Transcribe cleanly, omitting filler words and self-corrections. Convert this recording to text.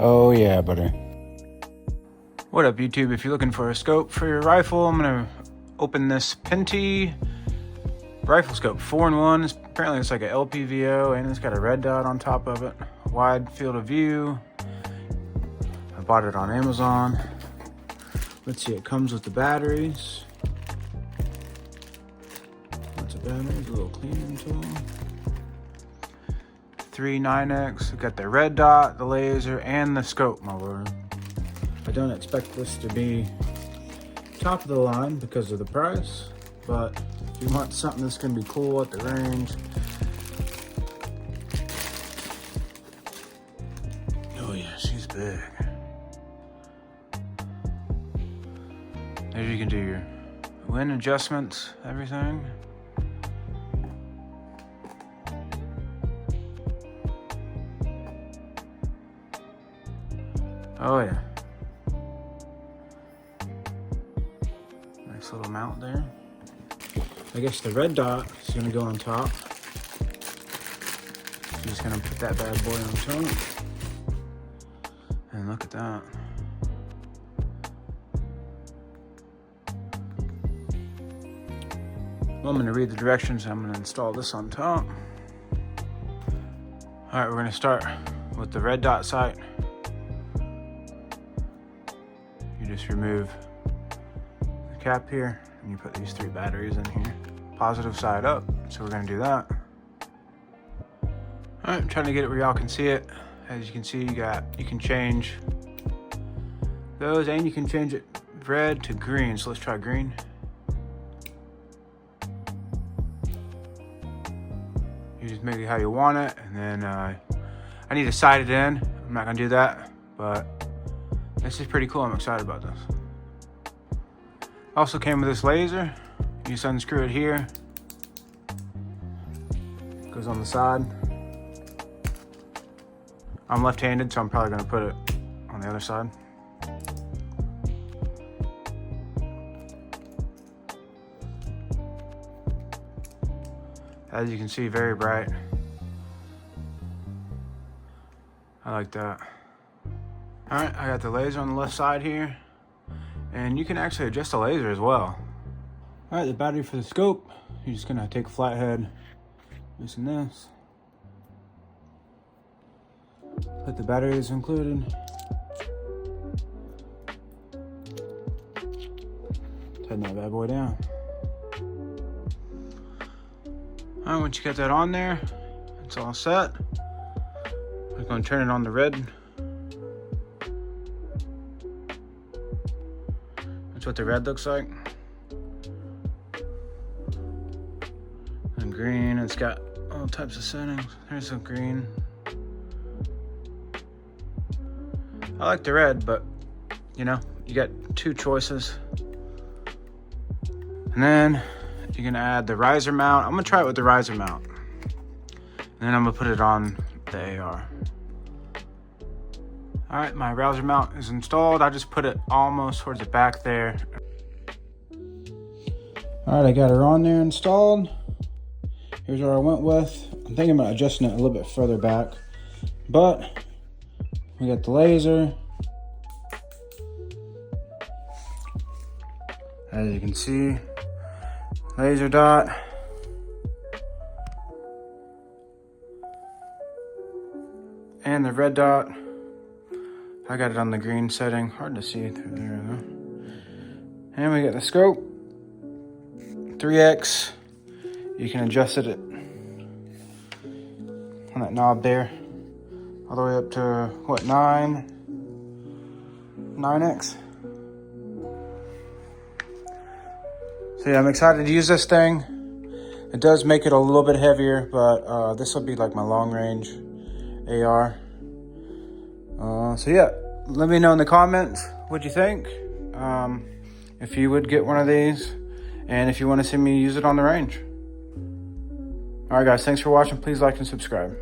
Oh yeah, buddy. What up, YouTube? If you're looking for a scope for your rifle, I'm gonna open this PINTY rifle scope, 4-in-1. Apparently it's like a LPVO, and it's got a red dot on top of it. Wide field of view. I bought it on Amazon. Let's see, it comes with the batteries. Lots of batteries, a little cleaning tool. 3 9X, we got the red dot, the laser, and the scope, my lord. I don't expect this to be top of the line because of the price, but if you want something that's gonna be cool at the range. Oh yeah, she's big. There you can do your wind adjustments, everything. Oh yeah. Nice little mount there. I guess the red dot is gonna go on top. I'm just gonna put that bad boy on top. And look at that. Well, I'm gonna read the directions. I'm gonna install this on top. All right, we're gonna start with the red dot sight. You just remove the cap here and you put these 3 batteries in here. Positive side up, so we're gonna do that. All right, I'm trying to get it where y'all can see it. As you can see, you can change those, and you can change it red to green. So let's try green. You just make it how you want it, and then I need to sight it in. I'm not gonna do that, but this is pretty cool. I'm excited about this. Also came with this laser. You just unscrew it here. Goes on the side. I'm left-handed, so I'm probably gonna put it on the other side. As you can see, very bright. I like that. All right, I got the laser on the left side here, and you can actually adjust the laser as well. All right, the battery for the scope, you're just gonna take a flathead, loosen this. Put the batteries included. Tighten that bad boy down. All right, once you get that on there, it's all set. I'm gonna turn it on the red. That's what the red looks like. And green, it's got all types of settings. There's some green. I like the red, but you know, you got 2 choices. And then you're gonna add the riser mount. I'm gonna try it with the riser mount. And then I'm gonna put it on the AR. All right, my riser mount is installed. I just put it almost towards the back there. All right, I got her on there installed. Here's what I went with. I'm thinking about adjusting it a little bit further back, but we got the laser. As you can see, laser dot. And the red dot. I got it on the green setting. Hard to see through there though. And we got the scope. 3X. You can adjust it on that knob there. All the way up to, what, 9X? So yeah, I'm excited to use this thing. It does make it a little bit heavier, but this will be like my long range AR. So yeah, let me know in the comments what you think. If you would get one of these, and if you want to see me use it on the range. All right, guys, thanks for watching. Please like and subscribe.